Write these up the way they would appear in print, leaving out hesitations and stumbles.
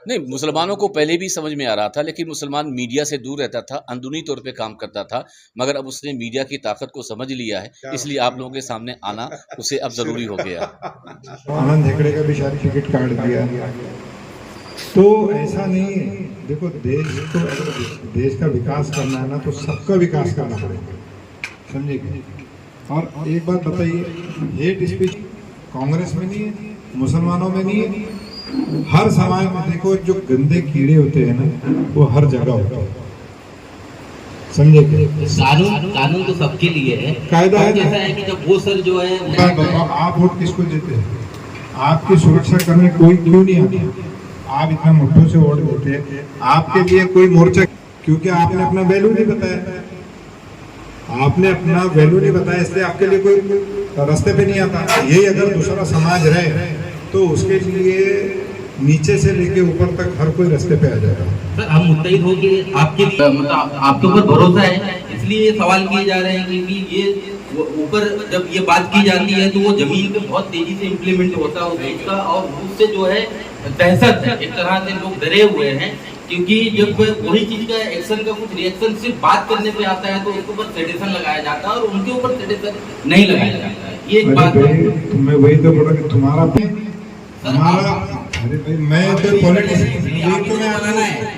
नहीं, मुसलमानों को पहले भी समझ में आ रहा था, लेकिन मुसलमान मीडिया से दूर रहता था, अंदरूनी तौर पे काम करता था। मगर अब उसने मीडिया की ताकत को समझ लिया है, इसलिए आप लोगों के सामने आना उसे अब ज़रूरी हो गया है। आनंद हेगड़े का भी शायद टिकट काट दिया। तो ऐसा नहीं है, देखो देश का विकास करना है ना, तो सबका विकास करना पड़ेगा, समझे क्या? और एक बात बताइए, हेट स्पीच कांग्रेस में नहीं है, मुसलमानों में नहीं है, हर समाज में देखो जो गंदे कीड़े होते हैं ना, वो हर जगह होते हैं, समझे क्या? कानून तो सबके लिए है, कायदा है। जैसा है कि जब वो सर जो है आप वोट किसको देते हैं? आपकी सुरक्षा करने कोई क्यों नहीं आता? आप इतना मुट्ठों से वोट देते हैं, आपके लिए कोई मोर्चा, क्योंकि आपने अपना वैल्यू नहीं बताया, आपने अपना वैल्यू नहीं बताया, इसलिए आपके लिए कोई रास्ते पे नहीं आता। यही अगर दूसरा समाज रहे तो उसके लिए नीचे से लेके ऊपर तक हर कोई रास्ते पे आ जाएगा। सर हम मुत्तहिद हो कि आपके लिए मतलब आपके ऊपर भरोसा है, इसलिए ये सवाल किए जा रहे हैं कि ये ऊपर जब ये बात की जाती है तो वो जमीन पे बहुत तेजी से इम्प्लीमेंट होता है उस देश का, और उससे जो है दहशत है, एक तरह से लोग डरे हुए हैं, क्योंकि जब वही चीज का एक्शन का कुछ रिएक्शन सिर्फ बात करने पे आता है तो उसके ऊपर सेडिशन लगाया जाता है और उनके ऊपर सेडिशन नहीं लगाया जाता है। ये एक बात है। मैं वही तो बोला कि तुम्हारा अरे भाई मैं तो पॉलिटिशियन तो मैं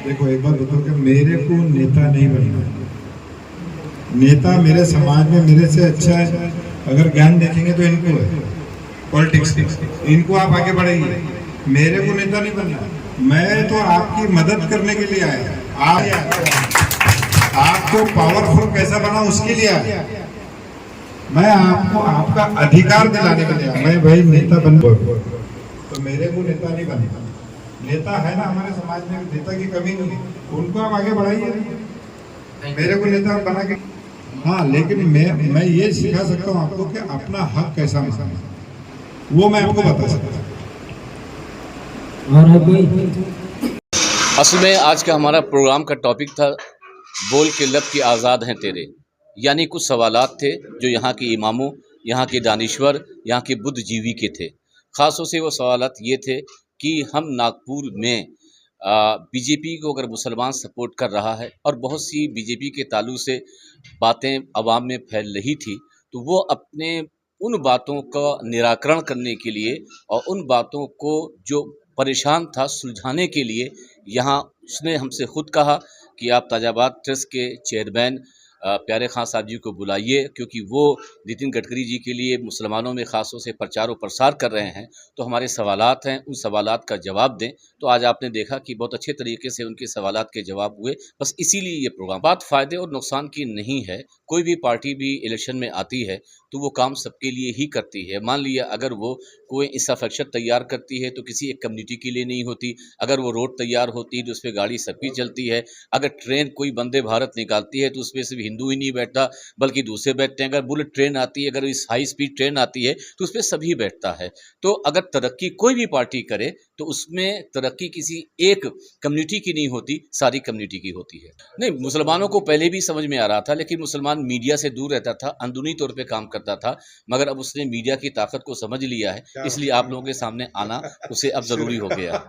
देखो एक बात बताओ कि मेरे को नेता नहीं बनना है, नेता मेरे समाज में मेरे से अच्छा है, अगर ज्ञान देखेंगे तो इनको है, पॉलिटिक्स इनको आप आगे बढ़ाइए, मेरे को नेता नहीं बनना है। मैं तो आपकी मदद करने के लिए आया, आपको पावरफुल कैसा बना उसके लिए आया, मैं आपको आपका अधिकार दिलाने के लिए आया। मैं भाई नेता बन, तो मेरे को नेता नहीं बनना, नेता है ना हमारे समाज में, नेता की कमी नहीं है, उनको आप आगे बढ़ाइए, मेरे को नेता बना के। हाँ, लेकिन मैं ये सिखा सकता हूँ आपको कि अपना हक कैसा मांगना, वो मैं आपको बता सकता हूँ। असल में आज का हमारा प्रोग्राम का टॉपिक था बोल के लब के आज़ाद हैं तेरे, यानी कुछ सवालात थे जो यहाँ के इमामों, यहाँ के दानिश्वर, यहाँ के बुद्धिजीवी के थे। ख़ासतौर से वो सवालात ये थे कि हम नागपुर में बीजेपी को अगर मुसलमान सपोर्ट कर रहा है और बहुत सी बीजेपी के ताल्लुक से बातें अवाम में फैल रही थी, तो वो अपने उन बातों का निराकरण करने के लिए और उन बातों को जो परेशान था सुलझाने के लिए यहाँ उसने हमसे खुद कहा कि आप ताजाबाद ट्रस्ट के चेयरमैन प्यारे खान साहब जी को बुलाइए, क्योंकि वो नितिन गडकरी जी के लिए मुसलमानों में ख़ासतौर से प्रचार और प्रसार कर रहे हैं, तो हमारे सवालात हैं, उन सवालात का जवाब दें। तो आज आपने देखा कि बहुत अच्छे तरीके से उनके सवालात के जवाब हुए, बस इसीलिए ये प्रोग्राम। बात फ़ायदे और नुकसान की नहीं है, कोई भी पार्टी भी इलेक्शन में आती है तो वो काम सबके लिए ही करती है। मान लिया अगर वो कोई इंफ्रास्ट्रक्चर तैयार करती है तो किसी एक कम्युनिटी के लिए नहीं होती, अगर वो रोड तैयार होती है तो उस पर गाड़ी सबकी चलती है, अगर ट्रेन कोई वंदे भारत निकालती है तो उसमें सिर्फ हिंदू ही नहीं बैठता बल्कि दूसरे बैठते हैं, अगर बुलेट ट्रेन आती है, अगर इस हाई स्पीड ट्रेन आती है तो उस पर सभी बैठता है। तो अगर तरक्की कोई भी पार्टी करे तो उसमें तरक्की किसी एक कम्युनिटी की नहीं होती, सारी कम्युनिटी की होती है। नहीं, मुसलमानों को पहले भी समझ में आ रहा था, लेकिन मुसलमान मीडिया से दूर रहता था, अंदरूनी तौर पे काम करता था। मगर अब उसने मीडिया की ताकत को समझ लिया है, इसलिए आप लोगों के सामने आना उसे अब ज़रूरी हो गया है।